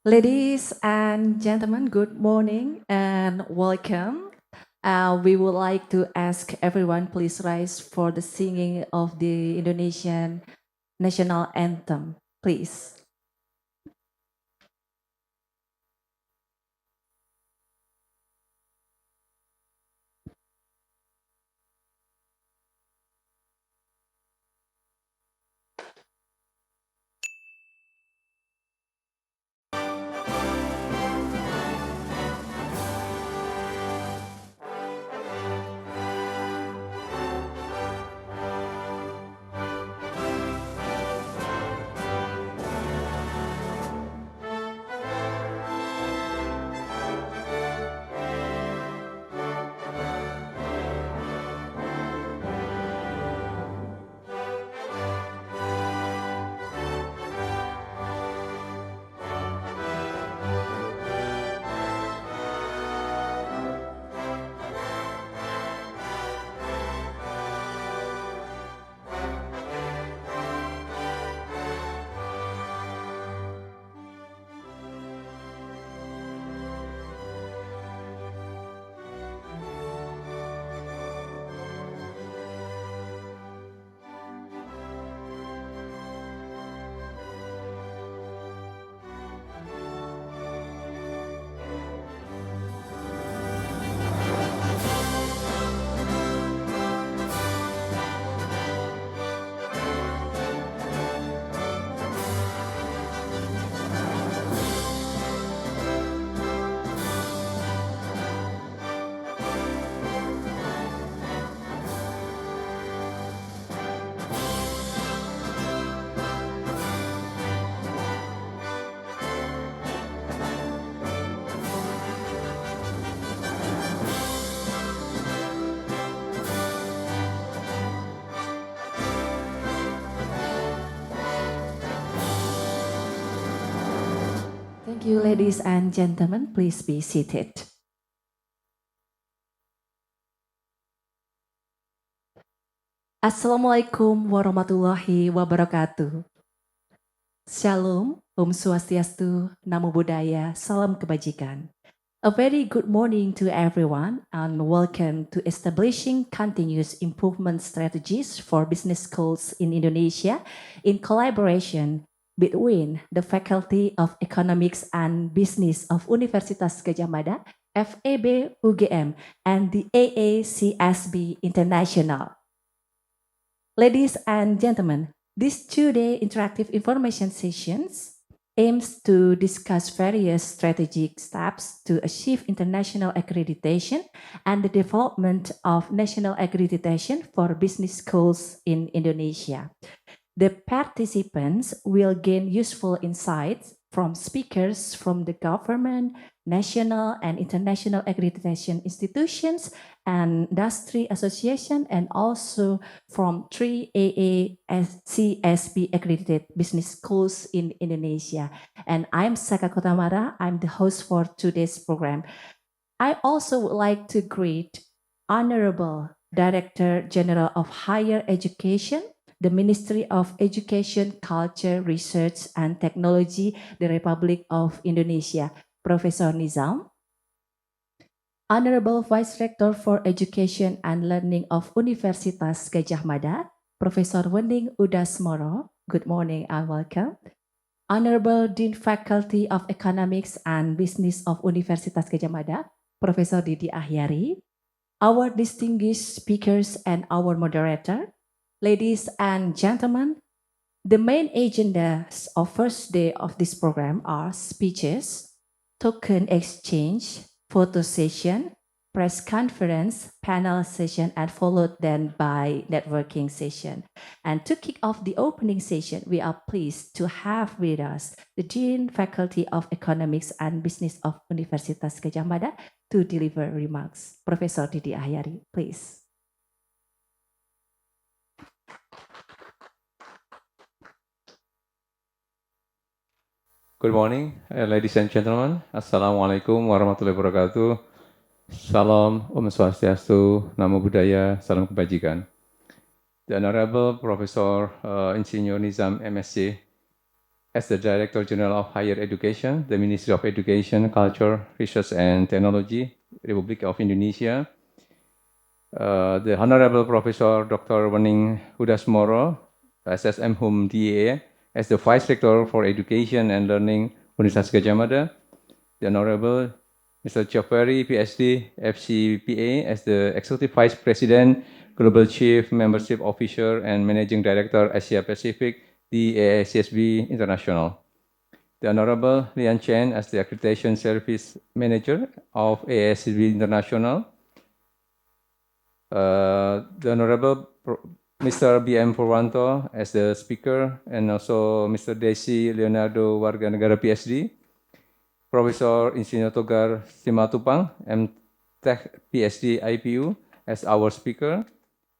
Ladies and gentlemen, good morning and welcome. We would like to ask everyone, please rise for the singing of the Indonesian national anthem, please. Thank you, ladies and gentlemen. Please be seated. Assalamualaikum warahmatullahi wabarakatuh. Shalom, Om Swastiastu, Namo Buddhaya, Salam Kebajikan. A very good morning to everyone and welcome to Establishing Continuous Improvement Strategies for Business Schools in Indonesia in collaboration between the Faculty of Economics and Business of Universitas Gadjah Mada, FEB UGM, and the AACSB International. Ladies and gentlemen, these two-day interactive information sessions aims to discuss various strategic steps to achieve international accreditation and the development of national accreditation for business schools in Indonesia. The participants will gain useful insights from speakers from the government, national and international accreditation institutions, and industry association, and also from 3 AACSB accredited business schools in Indonesia. And I'm Saka Kotamara. I'm the host for today's program. I also would like to greet Honorable Director General of Higher Education, the Ministry of Education, Culture, Research, and Technology, the Republic of Indonesia, Professor Nizam. Honorable Vice Rector for Education and Learning of Universitas Gadjah Mada, Professor Wening Udasmoro. Good morning and welcome. Honorable Dean Faculty of Economics and Business of Universitas Gadjah Mada, Professor Didi Achjari. Our distinguished speakers and our moderator, ladies and gentlemen, the main agendas of first day of this program are speeches, token exchange, photo session, press conference, panel session, and followed then by networking session. And to kick off the opening session, we are pleased to have with us the Dean Faculty of Economics and Business of Universitas Gadjah Mada to deliver remarks. Professor Didi Achjari, please. Good morning, ladies and gentlemen. Assalamualaikum warahmatullahi wabarakatuh. Salam, Om Swastiastu, Namo Buddhaya, Salam Kebajikan. The Honorable Professor Insinyur Nizam, M.Sc, as the Director General of Higher Education, the Ministry of Education, Culture, Research and Technology, Republic of Indonesia. The Honorable Professor Dr. Wening Udasmoro, SS M.Hum DA, as the Vice Rector for Education and Learning, Universitas Gadjah Mada. The Honorable Mr. Geoff, Ph.D, FCPA, as the Executive Vice President, Global Chief Membership Officer, and Managing Director, Asia Pacific, the AACSB International. The Honorable Lian Chen, as the Accreditation Service Manager of AACSB International. The Honorable Mr. B.M. Purwanto as the speaker, and also Mr. Desi Leonardo Warganegara, Ph.D. Professor Insinyur Togar Simatupang, M.Tech, Ph.D. IPU, as our speaker.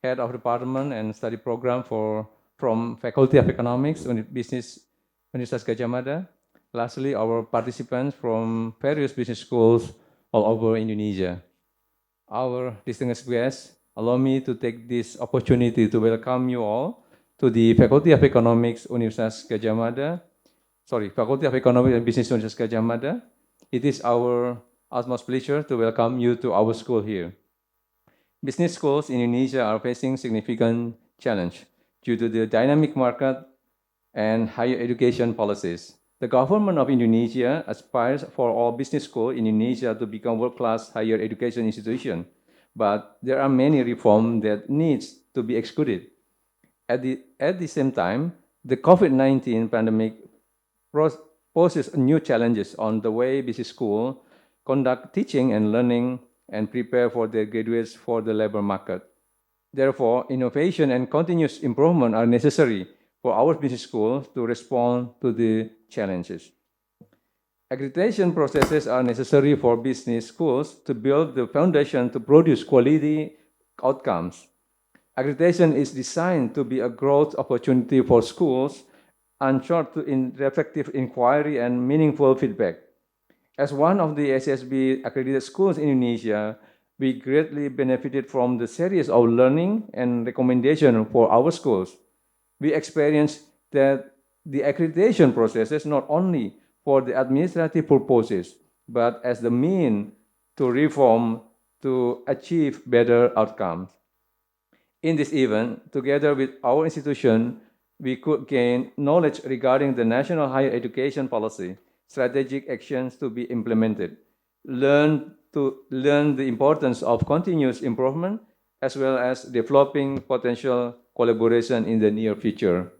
Head of Department and Study Program from Faculty of Economics, Bisnis, Universitas Gadjah Mada. Lastly, our participants from various business schools all over Indonesia. Our distinguished guests, allow me to take this opportunity to welcome you all to the Faculty of Economics, Universitas Gadjah Mada. Faculty of Economics and Business, Universitas Gadjah Mada. It is our utmost pleasure to welcome you to our school here. Business schools in Indonesia are facing significant challenge due to the dynamic market and higher education policies. The government of Indonesia aspires for all business schools in Indonesia to become world-class higher education institution, but there are many reforms that needs to be executed. At the same time, the COVID-19 pandemic poses new challenges on the way business schools conduct teaching and learning and prepare for their graduates for the labor market. Therefore, innovation and continuous improvement are necessary for our business schools to respond to the challenges. Accreditation processes are necessary for business schools to build the foundation to produce quality outcomes. Accreditation is designed to be a growth opportunity for schools and short to reflective inquiry and meaningful feedback. As one of the AACSB accredited schools in Indonesia, we greatly benefited from the series of learning and recommendation for our schools. We experienced that the accreditation process is not only for the administrative purposes, but as the mean to reform to achieve better outcomes. In this event, together with our institution, we could gain knowledge regarding the national higher education policy, strategic actions to be implemented, learn the importance of continuous improvement, as well as developing potential collaboration in the near future.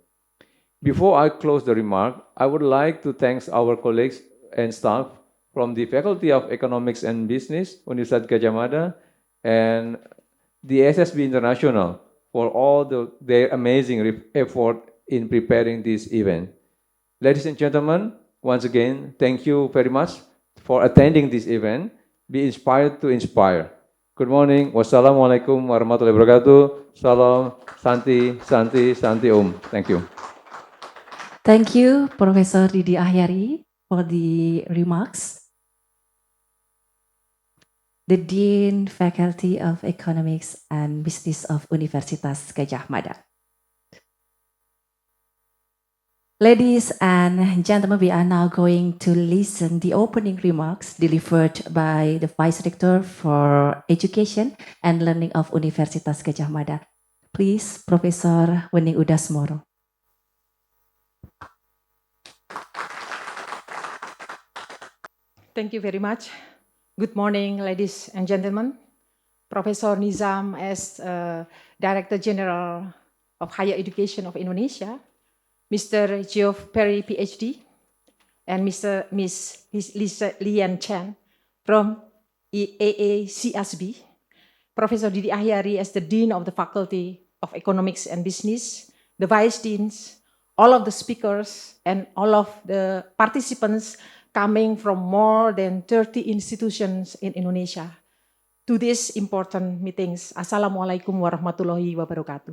Before I close the remark, I would like to thank our colleagues and staff from the Faculty of Economics and Business, Universitas Gadjah Mada, and the AACSB International for all their amazing effort in preparing this event. Ladies and gentlemen, once again, thank you very much for attending this event. Be inspired to inspire. Good morning. Wassalamualaikum warahmatullahi wabarakatuh. Salam, Santi, Santi, Santi Om. Thank you. Thank you, Professor Didi Achjari, for the remarks. The Dean, Faculty of Economics and Business of Universitas Gadjah Mada. Ladies and gentlemen, we are now going to listen the opening remarks delivered by the Vice Rector for Education and Learning of Universitas Gadjah Mada. Please, Professor Wening Udasmoro. Thank you very much. Good morning, ladies and gentlemen. Professor Nizam as Director General of Higher Education of Indonesia, Mr. Geoff, Ph.D, and Miss Lian Chen from AACSB, Professor Didi Achjari as the Dean of the Faculty of Economics and Business, the Vice Deans, all of the speakers, and all of the participants coming from more than 30 institutions in Indonesia to these important meetings. Assalamualaikum warahmatullahi wabarakatuh.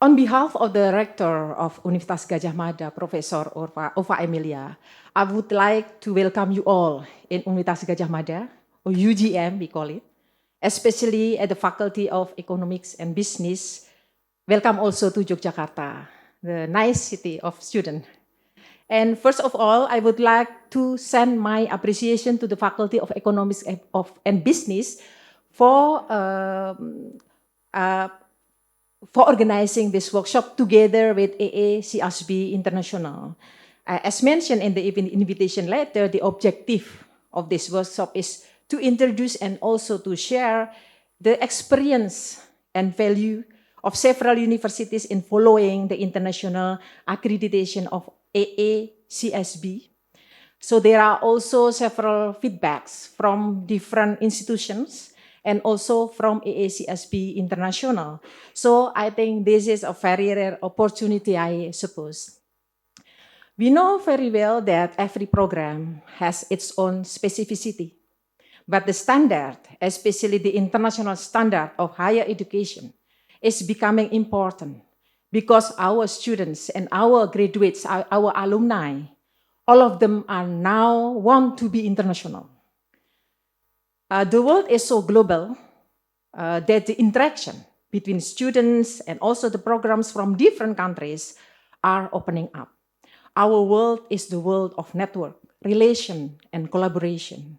On behalf of the Rector of Universitas Gadjah Mada, Professor Ova Emilia, I would like to welcome you all in Universitas Gadjah Mada, or UGM we call it, especially at the Faculty of Economics and Business. Welcome also to Yogyakarta. the nicety of student. And first of all, I would like to send my appreciation to the Faculty of Economics and Business for organizing this workshop together with AACSB International. As mentioned in the invitation letter, the objective of this workshop is to introduce and also to share the experience and value of several universities in following the international accreditation of AACSB. So there are also several feedbacks from different institutions and also from AACSB International. So I think this is a very rare opportunity, I suppose. We know very well that every program has its own specificity, but the standard, especially the international standard of higher education, is becoming important because our students and our graduates, our alumni, all of them are now want to be international. The world is so global that the interaction between students and also the programs from different countries are opening up. Our world is the world of network, relation, and collaboration.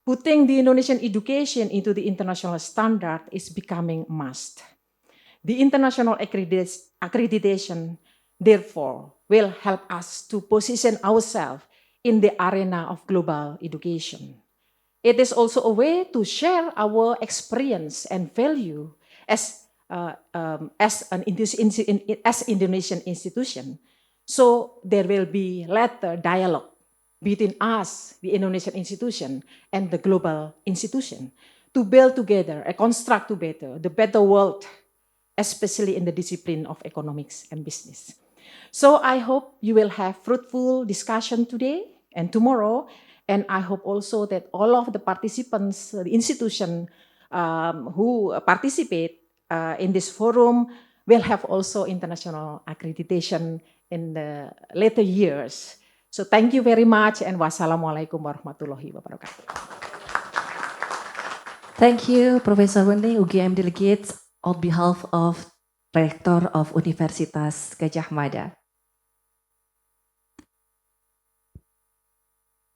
Putting the Indonesian education into the international standard is becoming a must. The international accreditation, therefore, will help us to position ourselves in the arena of global education. It is also a way to share our experience and value as Indonesian institution. So there will be later dialogue between us, the Indonesian institution, and the global institution to build together, construct together the better world, especially in the discipline of economics and business. So I hope you will have fruitful discussion today and tomorrow, and I hope also that all of the participants, the institution who participate in this forum will have also international accreditation in the later years. So thank you very much, and wassalamualaikum warahmatullahi wabarakatuh. Thank you, Professor Wening, UGM delegates, on behalf of Rector of Universitas Gadjah Mada.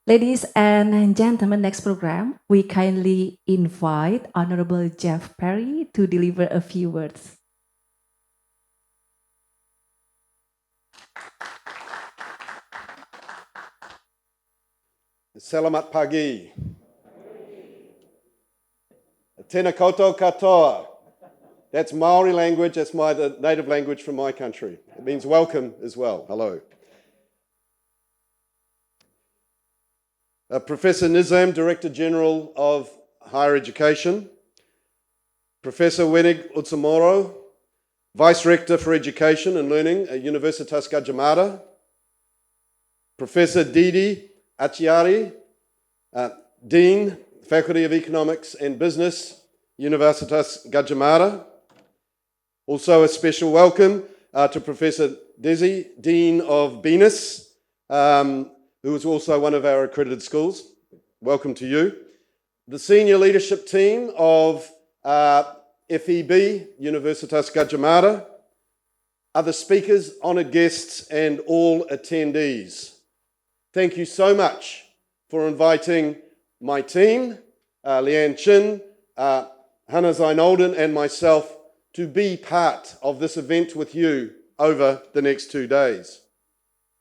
Ladies and gentlemen, next program, we kindly invite Honorable Geoff Perry to deliver a few words. Selamat pagi. Tēnā koutou katoa. That's Maori language, that's the native language from my country. It means welcome as well. Hello. Professor Nizam, Director General of Higher Education. Professor Wening Udasmoro, Vice Rector for Education and Learning at Universitas Gadjah Mada. Professor Didi, Achjari, Dean, Faculty of Economics and Business, Universitas Gadjah Mada. Also a special welcome to Professor Didi, Dean of Bisnis, who is also one of our accredited schools. Welcome to you. The senior leadership team of FEB, Universitas Gadjah Mada, other speakers, honoured guests and all attendees. Thank you so much for inviting my team, Leanne Chin, Hannah Zainolden and myself to be part of this event with you over the next 2 days.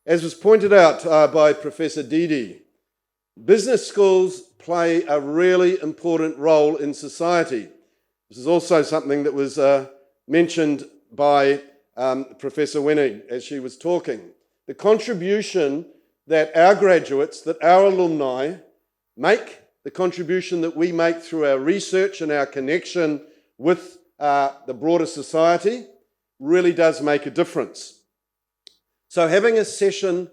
As was pointed out by Professor Didi, business schools play a really important role in society. This is also something that was mentioned by Professor Wening as she was talking. The contribution that our graduates, that our alumni make, the contribution that we make through our research and our connection with the broader society really does make a difference. So having a session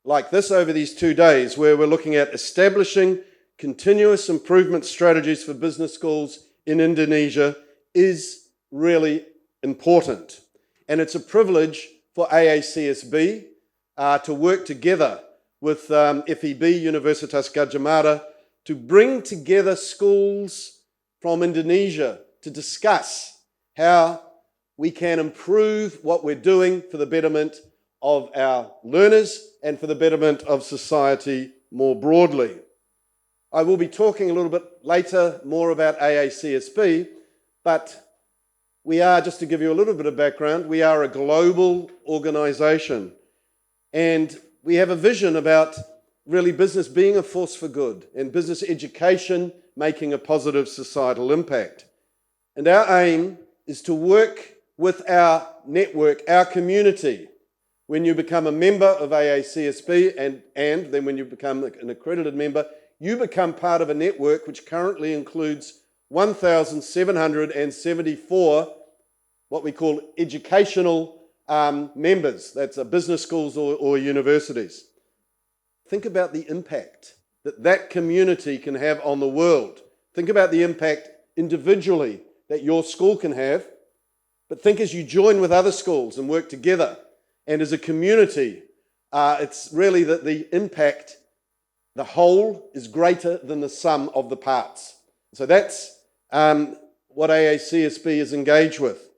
like this over these 2 days where we're looking at establishing continuous improvement strategies for business schools in Indonesia is really important. And it's a privilege for AACSB to work together with FEB, Universitas Gadjah Mada, to bring together schools from Indonesia to discuss how we can improve what we're doing for the betterment of our learners and for the betterment of society more broadly. I will be talking a little bit later more about AACSB, but we are, just to give you a little bit of background, we are a global organisation, and we have a vision about really business being a force for good and business education making a positive societal impact. And our aim is to work with our network, our community. When you become a member of AACSB and then when you become an accredited member, you become part of a network which currently includes 1,774 what we call educational members. That's business schools or universities. Think about the impact that that community can have on the world. Think about the impact individually that your school can have, but think as you join with other schools and work together, and as a community, it's really that the impact, the whole is greater than the sum of the parts. So that's what AACSB is engaged with.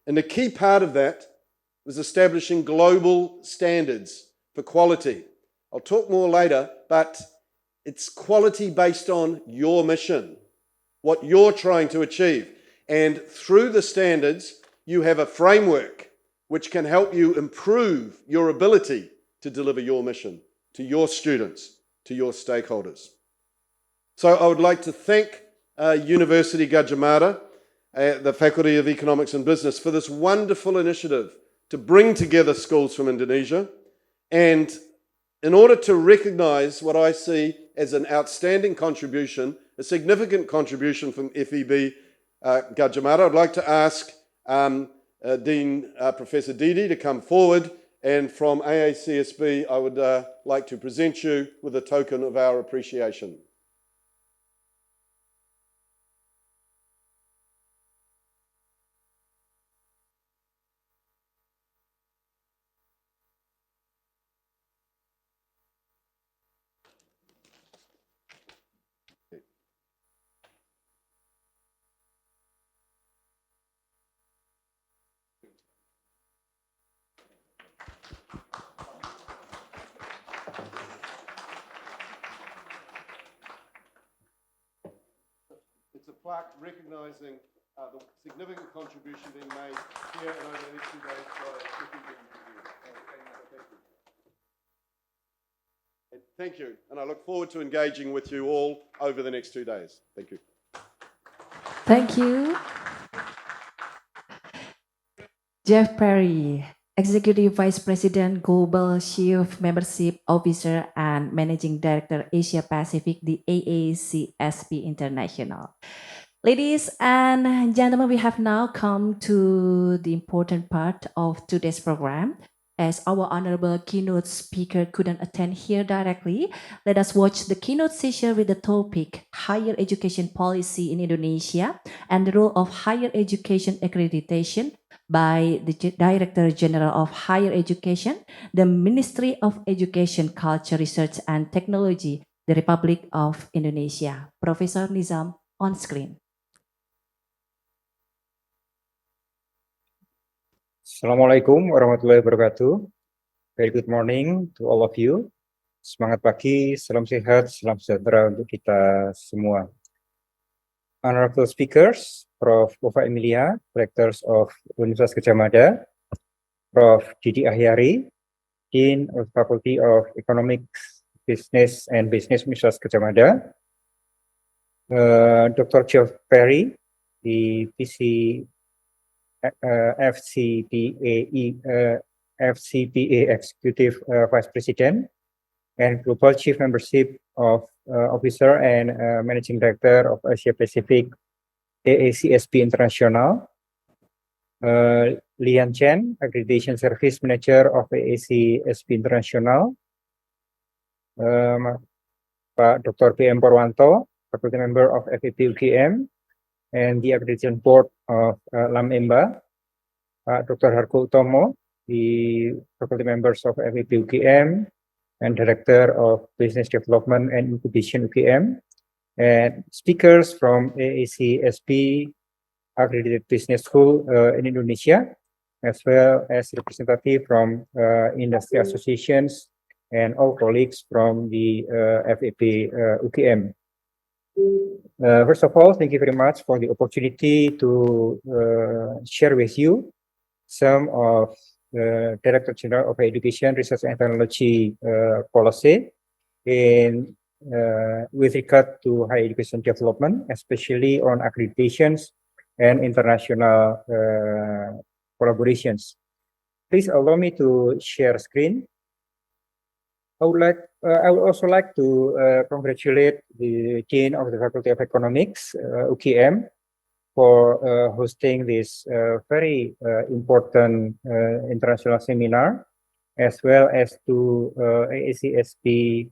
And the key part of that was establishing global standards for quality. I'll talk more later, but it's quality based on your mission, what you're trying to achieve. And through the standards, you have a framework which can help you improve your ability to deliver your mission to your students, to your stakeholders. So I would like to thank University Gadjah Mada, the Faculty of Economics and Business, for this wonderful initiative to bring together schools from Indonesia, and in order to recognise what I see as an outstanding contribution, a significant contribution from FEB Gadjah Mada, I'd like to ask Dean Professor Didi to come forward, and from AACSB I would like to present you with a token of our appreciation. It's a plaque recognising the significant contribution being made here and over the next 2 days by Thank you, and I look forward to engaging with you all over the next 2 days. Thank you. Thank you. Geoff Perry, Executive Vice President, Global Chief Membership Officer and Managing Director, Asia Pacific, the AACSB International. Ladies and gentlemen, we have now come to the important part of today's program. As our honorable keynote speaker couldn't attend here directly, let us watch the keynote session with the topic Higher Education Policy in Indonesia and the Role of Higher Education Accreditation by the Director General of Higher Education, the Ministry of Education, Culture, Research and Technology, the Republic of Indonesia. Professor Nizam on screen. Assalamualaikum warahmatullahi wabarakatuh. Very good morning to all of you. Semangat pagi, salam sehat, salam sejahtera untuk kita semua. Honorable speakers, Prof. Ova Emilia, Rectors of Universitas Gadjah Mada, Prof. Didi Achjari, Dean of Faculty of Economics, Business and Business Universitas Gadjah Mada, Dr. Geoff Perry, the FCPA Executive Vice President and Global Chief Membership of Officer and Managing Director of Asia Pacific AACSB International, Lian Chen, Accreditation Service Manager of AACSB International, Pak Dr. B.M. Purwanto, Faculty Member of FEB UGM, and the Accreditation Board of LAM-EMBA, Dr. Harko Utomo, the faculty members of FEB UGM and Director of Business Development and Incubation UGM, and speakers from AACSB, accredited business school in Indonesia, as well as representative from industry associations and all colleagues from the FEP UKM. First of all, thank you very much for the opportunity to share with you some of the Director General of Education, Research and Technology policy in with regard to higher education development, especially on accreditations and international collaborations. Please allow me to share screen. I would also like to congratulate the Dean of the Faculty of Economics, UKM, for hosting this very important international seminar, as well as to AACSB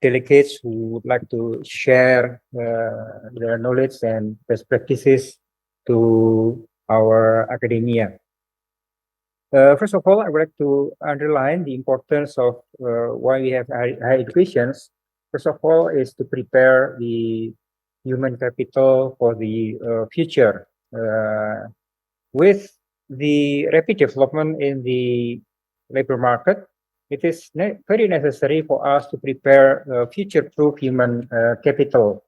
delegates who would like to share their knowledge and best practices to our academia. First of all, I would like to underline the importance of why we have higher educations. First of all, is to prepare the human capital for the future. With the rapid development in the labor market, it is very necessary for us to prepare future-proof human capital.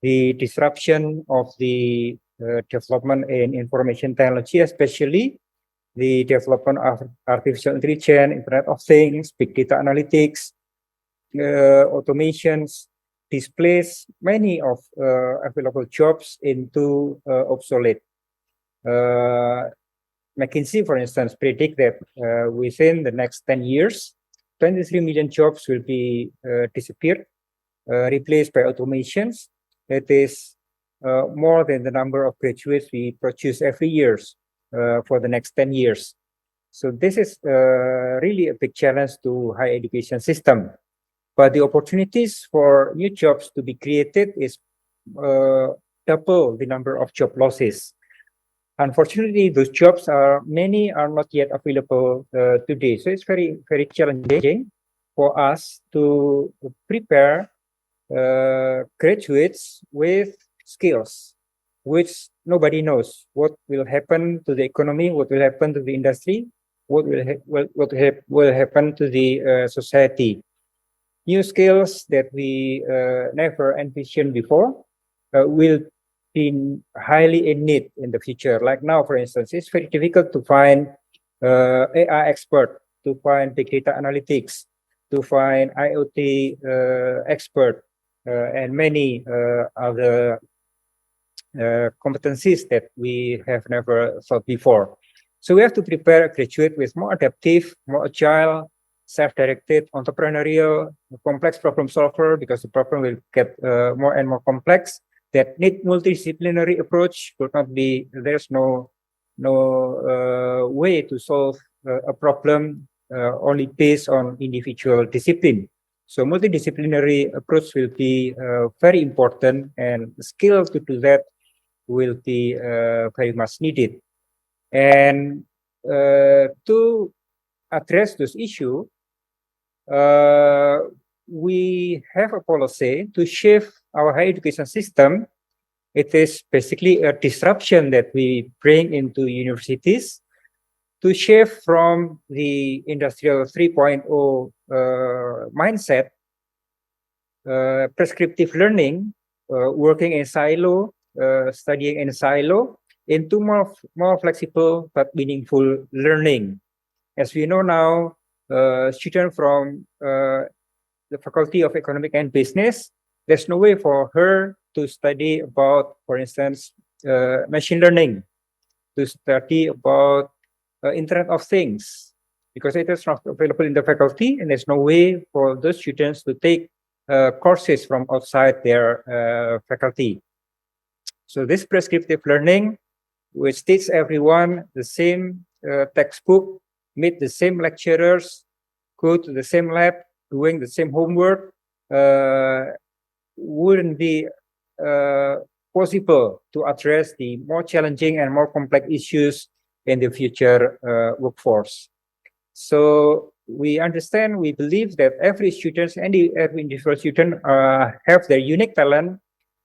The disruption of the development in information technology, especially the development of artificial intelligence, Internet of Things, big data analytics, automations, displace many of available jobs into obsolete. McKinsey, for instance, predict that within the next 10 years, 23 million jobs will be disappeared, replaced by automations. That is more than the number of graduates we produce every year for the next 10 years. So this is really a big challenge to higher education system. But the opportunities for new jobs to be created is double the number of job losses. Unfortunately, those jobs many are not yet available today. So it's very, very challenging for us to prepare graduates with skills, which nobody knows what will happen to the economy, what will happen to the industry, what will happen to the society. New skills that we never envisioned before will be highly in need in the future. Like now, for instance, it's very difficult to find AI expert, to find big data analytics, to find IoT expert, and many other competencies that we have never thought before. So we have to prepare a graduate with more adaptive, more agile, self-directed, entrepreneurial, complex problem solver, because the problem will get more and more complex, that need multidisciplinary approach. Could not be, there's no way to solve a problem only based on individual discipline. So multidisciplinary approach will be very important, and skill to do that will be very much needed. And to address this issue, we have a policy to shift our higher education system. It is basically a disruption that we bring into universities to shift from the industrial 3.0 mindset, prescriptive learning, working in silo, studying in silo, into more flexible but meaningful learning. As we know now, students from the Faculty of Economic and Business, there's no way for her to study about, for instance, machine learning, to study about Internet of Things, because it is not available in the faculty, and there's no way for those students to take courses from outside their faculty. So this prescriptive learning, which teaches everyone the same textbook, meet the same lecturers, go to the same lab, doing the same homework, wouldn't be possible to address the more challenging and more complex issues in the future workforce. So we understand, we believe that every student and every individual student have their unique talent,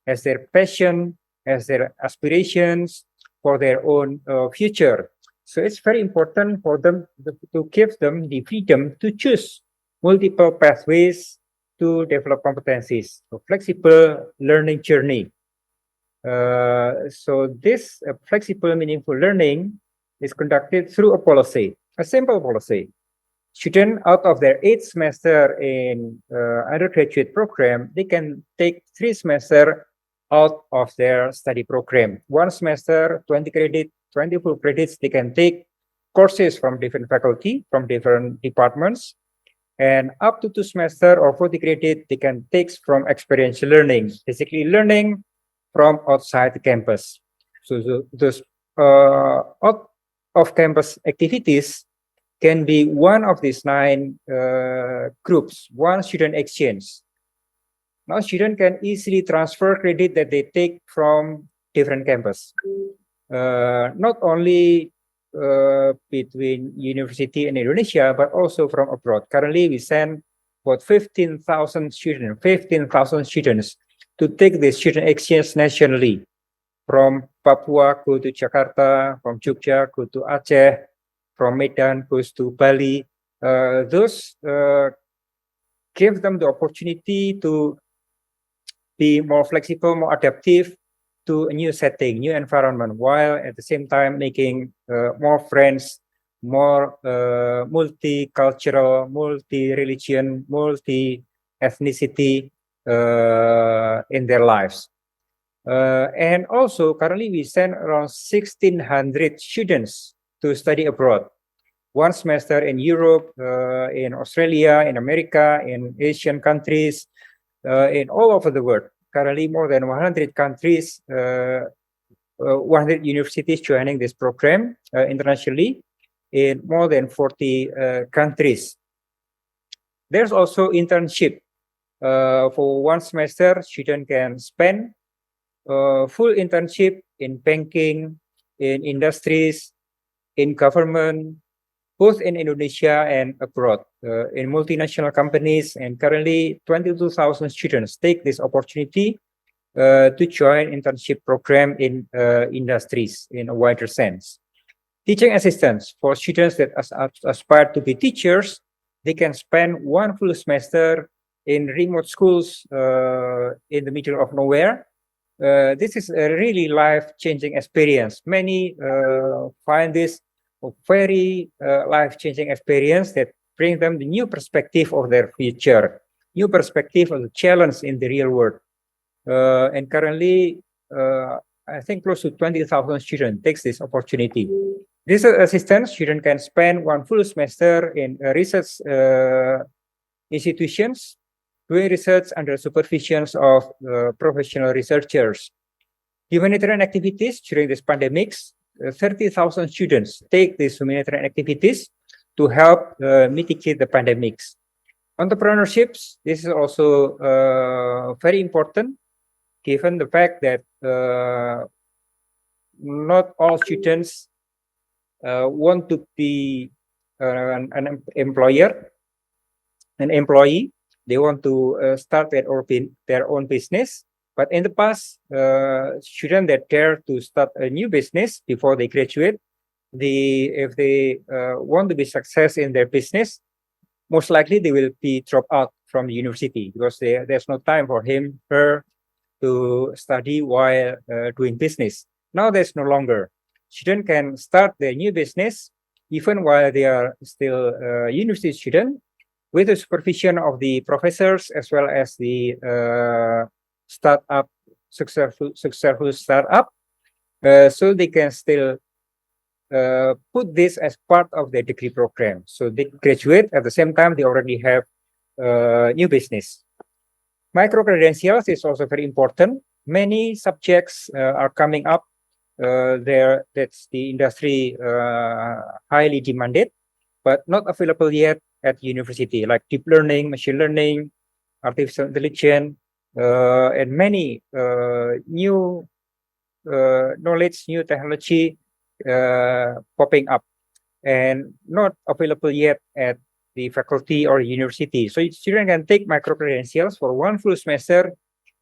has their passion, as their aspirations for their own future. So it's very important for them to give them the freedom to choose multiple pathways to develop competencies. So flexible learning journey. So this flexible, meaningful learning is conducted through a policy, a simple policy. Students out of their 8th semester in undergraduate program, they can take 3 semester out of their study program. 1 semester, 20 credit, 20 full credits, they can take courses from different faculty, from different departments. And up to 2 semester or 40 credit, they can take from experiential learning, basically learning from outside the campus. So those out of campus activities can be one of these 9 groups, one student exchange. Now student can easily transfer credit that they take from different campus. Not only between university and Indonesia, but also from abroad. Currently, we send about 15,000 students to take the student exchange nationally. From Papua go to Jakarta, from Jogja go to Aceh, from Medan goes to Bali. Those give them the opportunity to be more flexible, more adaptive to a new setting, new environment, while at the same time making more friends, more multicultural, multi-religion, multi-ethnicity in their lives. And also currently we send around 1,600 students to study abroad. 1 semester in Europe, in Australia, in America, in Asian countries, in all over the world. Currently more than 100 countries, 100 universities joining this program internationally in more than 40 countries. There's also internship. For 1 semester, student can spend full internship in banking, in industries, in government, both in Indonesia and abroad, in multinational companies. And currently 22,000 students take this opportunity to join internship program in industries in a wider sense. Teaching assistants for students that aspire to be teachers, they can spend 1 full semester in remote schools in the middle of nowhere. This is a really life-changing experience. Many find this a very life-changing experience that bring them the new perspective of their future, new perspective of the challenge in the real world. And currently, I think close to 20,000 students takes this opportunity. This assistant student can spend 1 full semester in research institutions, doing research under supervisions of professional researchers. Humanitarian activities during this pandemics, 30,000 students take these humanitarian activities to help mitigate the pandemics. Entrepreneurships, this is also very important, given the fact that not all students want to be an employer, an employee. They want to start their own business. But in the past, students that dare to start a new business before they graduate, if they want to be success in their business, most likely they will be dropped out from the university because there's no time for her to study while doing business. Now there's no longer. Students can start their new business even while they are still a university student, with the supervision of the professors as well as the successful startup, so they can still put this as part of their degree program. So they graduate at the same time they already have new business. Micro credentials is also very important. Many subjects are coming up there. That's the industry highly demanded, but not available yet at university, like deep learning, machine learning, artificial intelligence, and many new knowledge, new technology popping up and not available yet at the faculty or university. So students can take micro credentials for 1 full semester,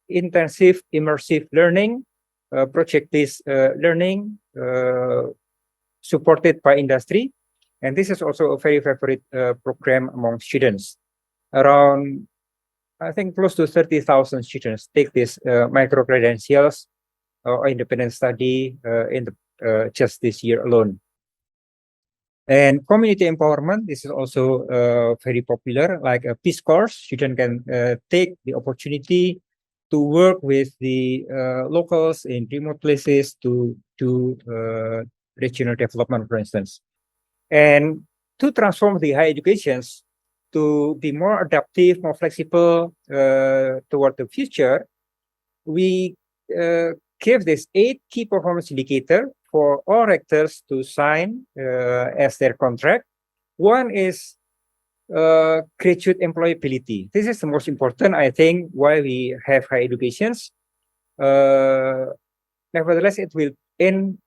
intensive immersive learning project-based learning supported by industry. And this is also a very favorite program among students. Around, I think, close to 30,000 students take this micro-credentials or independent study in the just this year alone. And community empowerment, this is also very popular, like a Peace Course. Students can take the opportunity to work with the locals in remote places to do regional development, for instance. And to transform the higher educations to be more adaptive, more flexible toward the future, we give this 8 key performance indicator for all rectors to sign as their contract. One is graduate employability. This is the most important, I think, why we have higher educations. Nevertheless, it will end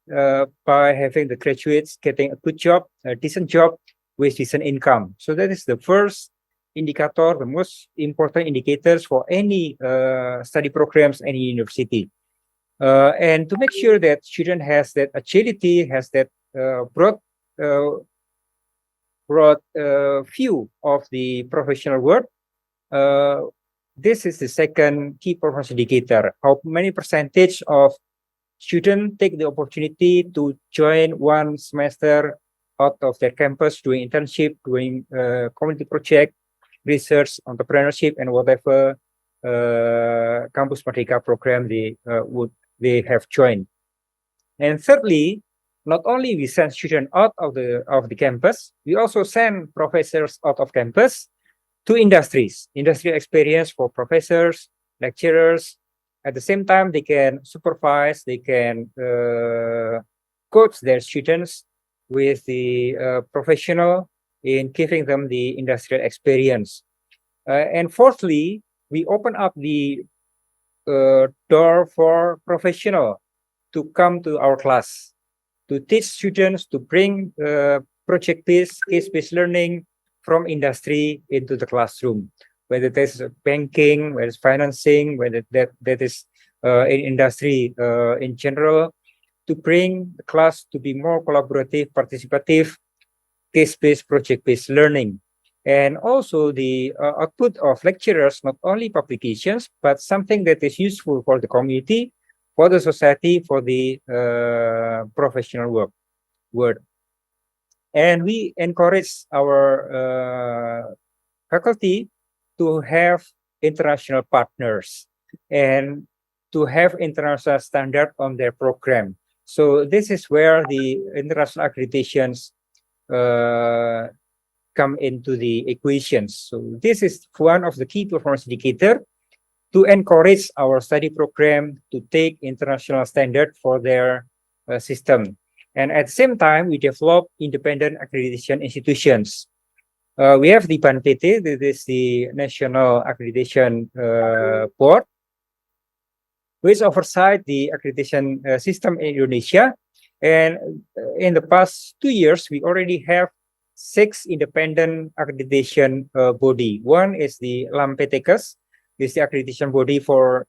by having the graduates getting a good job, a decent job with decent income. So that is the first indicator, the most important indicators for any study programs, any university. And to make sure that student has that agility, has that broad view of the professional world, this is the second key performance indicator. How many percentage of students take the opportunity to join one semester out of their campus, doing internship, doing community project, research, entrepreneurship, and whatever Campus Merdeka program they have joined. And thirdly, not only we send students out of the campus, we also send professors out of campus to industries, industrial experience for professors, lecturers. At the same time, they can supervise, they can coach their students with the professional in giving them the industrial experience. And fourthly, we open up the door for professional to come to our class, to teach students, to bring project-based, case-based learning from industry into the classroom, whether there's banking, whether it's financing, whether that is in industry in general, to bring the class to be more collaborative, participative, case-based, project-based learning. And also the output of lecturers, not only publications, but something that is useful for the community, for the society, for the professional world. And we encourage our faculty to have international partners and to have international standard on their program. So this is where the international accreditations come into the equations. So this is one of the key performance indicator to encourage our study program to take international standard for their system. And at the same time, we develop independent accreditation institutions. We have the BANPT, this is the National Accreditation Board, which oversight the accreditation system in Indonesia. And in the past 2 years, we already have 6 independent accreditation body. One is the LAMPTKes, this is the accreditation body for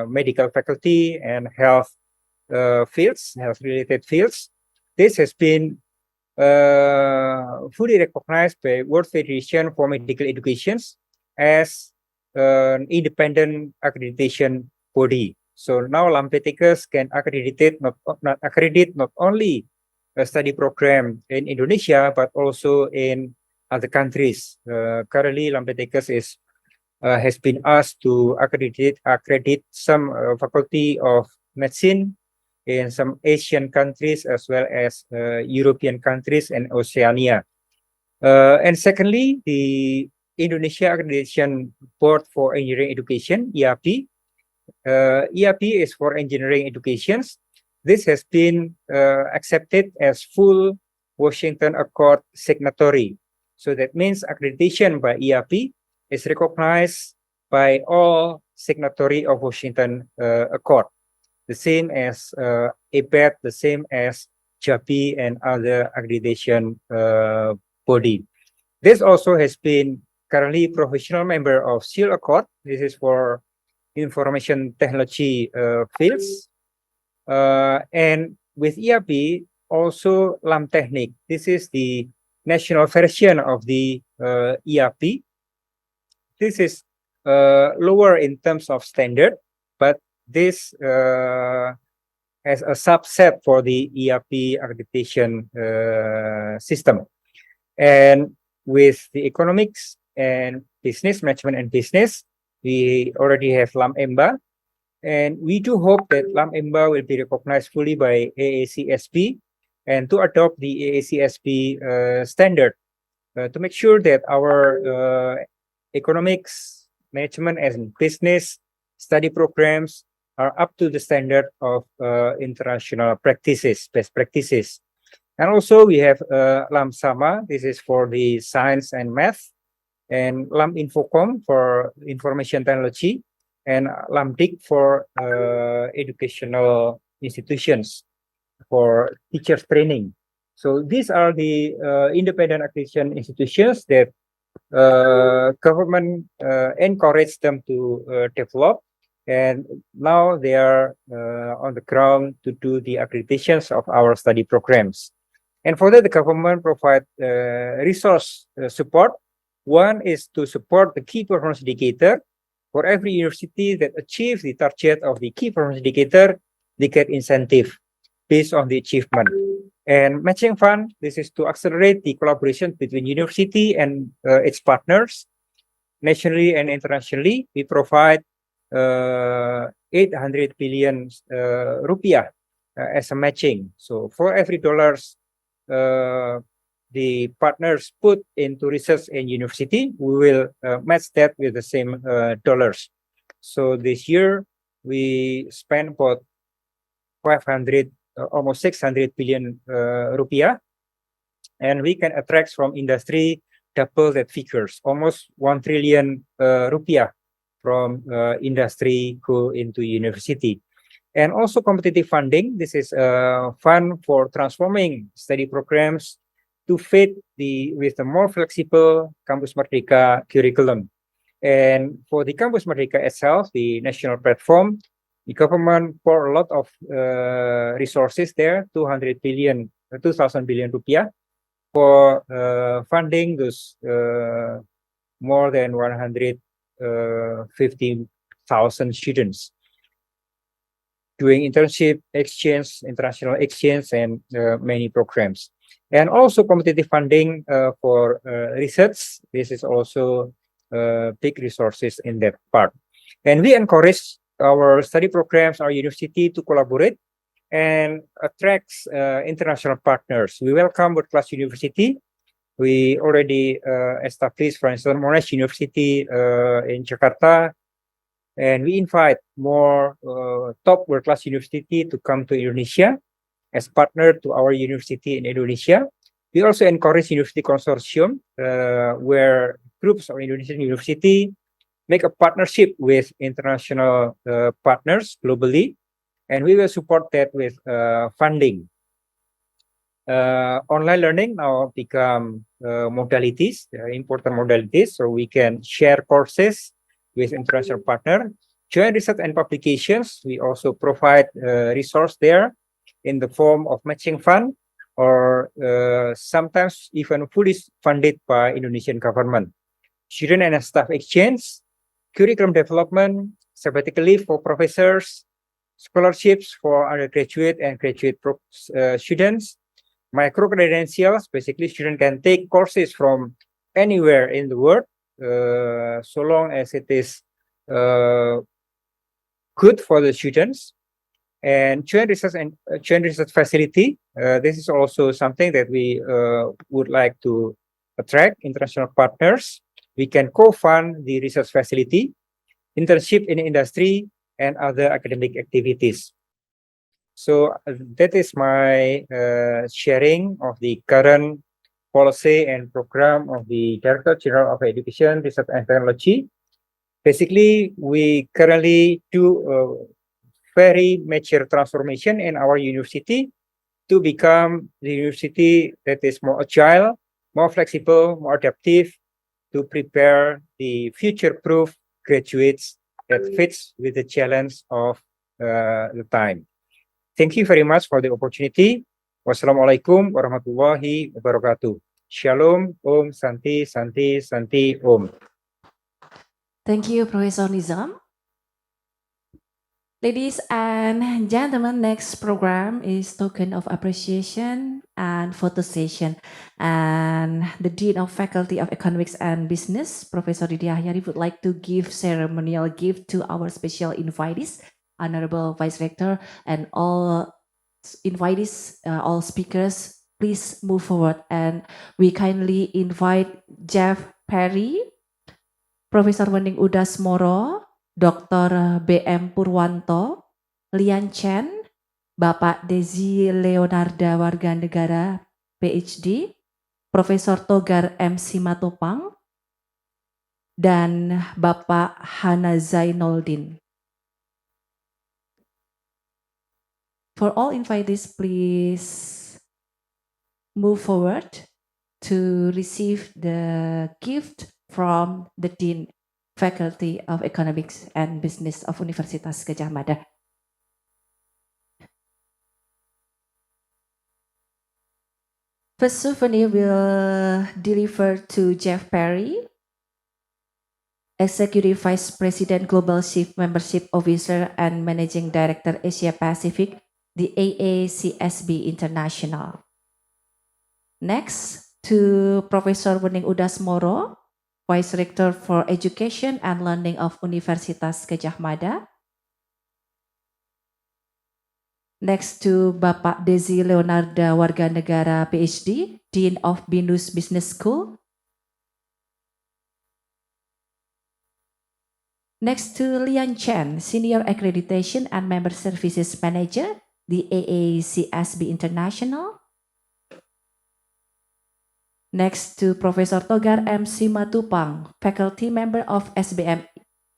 medical faculty and health fields, health-related fields. This has been fully recognized by World Federation for Medical Education as an independent accreditation body. So now LAMPTKes can accredit not only a study program in Indonesia, but also in other countries. Currently, LAMPTKes has been asked to accredit some faculty of medicine in some Asian countries as well as European countries and Oceania. And secondly, the Indonesia Accreditation Board for Engineering Education, EAP. EAP is for engineering educations. This has been accepted as full Washington Accord signatory. So that means accreditation by EAP is recognized by all signatory of Washington Accord. The same as APET, the same as JAPI and other accreditation body. This also has been currently professional member of SEAL Accord. This is for information technology fields. And with ERP, also LAM Technique. This is the national version of the ERP. This is lower in terms of standard, but this has a subset for the ERP accreditation system. And with the economics and business management and business, we already have LAM EMBA. And we do hope that LAM EMBA will be recognized fully by AACSB and to adopt the AACSB standard to make sure that our economics, management, and business study programs are up to the standard of international practices, best practices. And also we have LAM SAMA, this is for the science and math, and LAM Infocom for information technology, and LAM DIC for educational institutions for teachers training. So these are the independent accreditation institutions that government encourage them to develop, and now they are on the ground to do the accreditations of our study programs. And for that, the government provide resource support. One is to support the key performance indicator. For every university that achieves the target of the key performance indicator, they get incentive based on the achievement. And matching fund, this is to accelerate the collaboration between university and its partners, nationally and internationally. We provide 800 billion rupiah as a matching. So for every dollars the partners put into research and university, we will match that with the same dollars. So this year we spent about 500, almost 600 billion rupiah, and we can attract from industry double that figures, almost 1 trillion rupiah from industry go into university. And also competitive funding. This is a fund for transforming study programs to fit with the more flexible Campus Merdeka curriculum. And for the Campus Merdeka itself, the national platform, the government pour a lot of resources there, 2,000 billion rupiah for funding those more than 150,000 students doing internship, exchange, international exchange, and many programs. And also competitive funding for research. This is also big resources in that part. And we encourage our study programs, our university to collaborate and attracts international partners. We welcome world-class university. We already established, for instance, Monash University in Jakarta, and we invite more top world-class university to come to Indonesia as partner to our university in Indonesia. We also encourage university consortium where groups of Indonesian university make a partnership with international partners globally, and we will support that with funding. Online learning now become modalities, important modalities, so we can share courses with international partner. Joint research and publications, we also provide resource there in the form of matching fund, or sometimes even fully funded by Indonesian government. Student and staff exchange, curriculum development, sabbatical leave for professors, scholarships for undergraduate and graduate students, micro credentials. Basically, student can take courses from anywhere in the world, so long as it is good for the students. And joint research and joint research facility. This is also something that we would like to attract international partners. We can co-fund the research facility, internship in industry, and other academic activities. So that is my sharing of the current policy and program of the Director General of Education, Research and Technology. Basically, we currently do very major transformation in our university to become the university that is more agile, more flexible, more adaptive, to prepare the future-proof graduates that fits with the challenge of the time. Thank you very much for the opportunity. Wassalamualaikum warahmatullahi wabarakatuh. Shalom, Om, Santi, Santi, Santi, Om. Thank you, Professor Nizam. Ladies and gentlemen, next program is Token of Appreciation and Photo Session. And the Dean of Faculty of Economics and Business, Professor Didi Achjari, would like to give ceremonial gift to our special invitees, Honorable Vice Rector, and all invitees, all speakers. Please move forward, and we kindly invite Geoff Perry, Profesor Wening Udasmoro, Dr. B.M. Purwanto, Lian Chen, Bapak Desi Leonarda Warganegara Ph.D, Profesor Togar M.Sc Matopang, dan Bapak Hana Zainoldin. For all invitees, please move forward to receive the gift from the Dean Faculty of Economics and Business of Universitas Gadjah Mada. First souvenir will deliver to Geoff Perry, Executive Vice President Global Chief Membership Officer and Managing Director Asia Pacific, the AACSB International. Next, to Professor Wening Udasmoro, Vice Rector for Education and Learning of Universitas Gadjah Mada. Next to Bapak Desi Leonarda Warganegara Ph.D, Dean of Binus Business School. Next to Lian Chen, Senior Accreditation and Member Services Manager, the AACSB International. Next to Professor Togar M.Sc Matupang, Faculty Member of SBM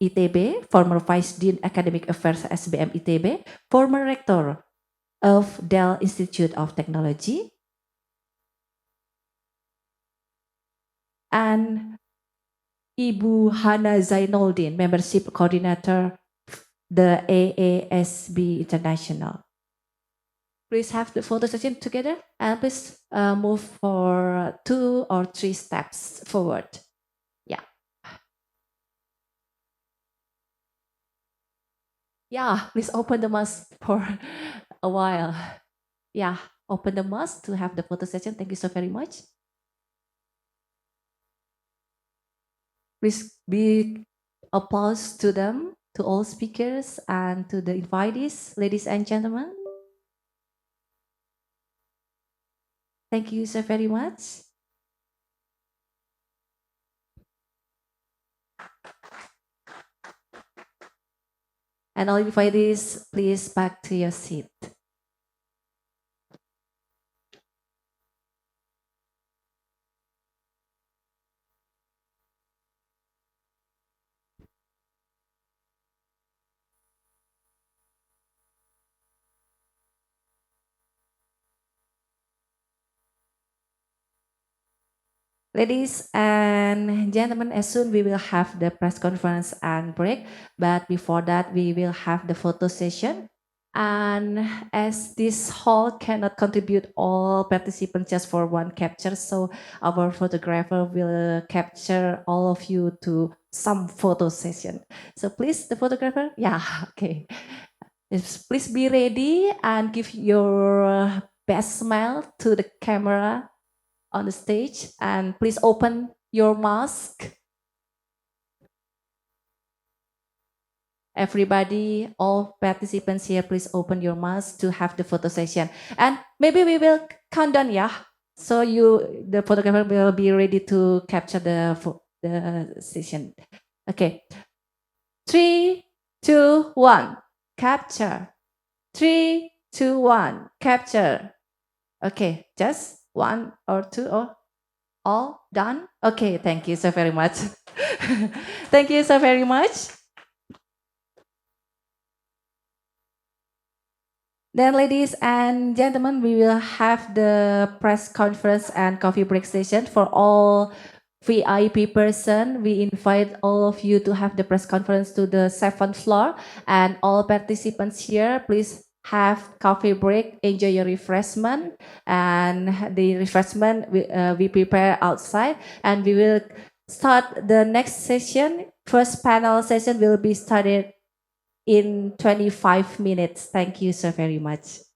ITB, former Vice Dean Academic Affairs SBM ITB, former Rector of Dell Institute of Technology. And Ibu Hana Zainoldin, Membership Coordinator, the AASB International. Please have the photo session together and please move for 2 or 3 steps forward. Yeah. Yeah, please open the mask for a while. Yeah, open the mask to have the photo session. Thank you so very much. Please be applause to them, to all speakers and to the invitees, ladies and gentlemen. Thank you so very much. And all invitees, please back to your seat. Ladies and gentlemen, as soon we will have the press conference and break, but before that we will have the photo session. And as this hall cannot contribute all participants just for one capture, so our photographer will capture all of you to some photo session. So please, the photographer, yeah, okay. Please be ready and give your best smile to the camera on the stage, and please open your mask. Everybody, all participants here, please open your mask to have the photo session. And maybe we will count down, yeah? So the photographer will be ready to capture the session. Okay. 3, 2, 1, capture. 3, 2, 1, capture. Okay, just 1 or 2 or all done? Okay, thank you so very much. Thank you so very much. Then, ladies and gentlemen, we will have the press conference and coffee break session for all VIP person. We invite all of you to have the press conference to the 7th floor, and all participants here, please have coffee break, enjoy your refreshment, and the refreshment we prepare outside, and we will start the next session. First panel session will be started in 25 minutes. Thank you so very much.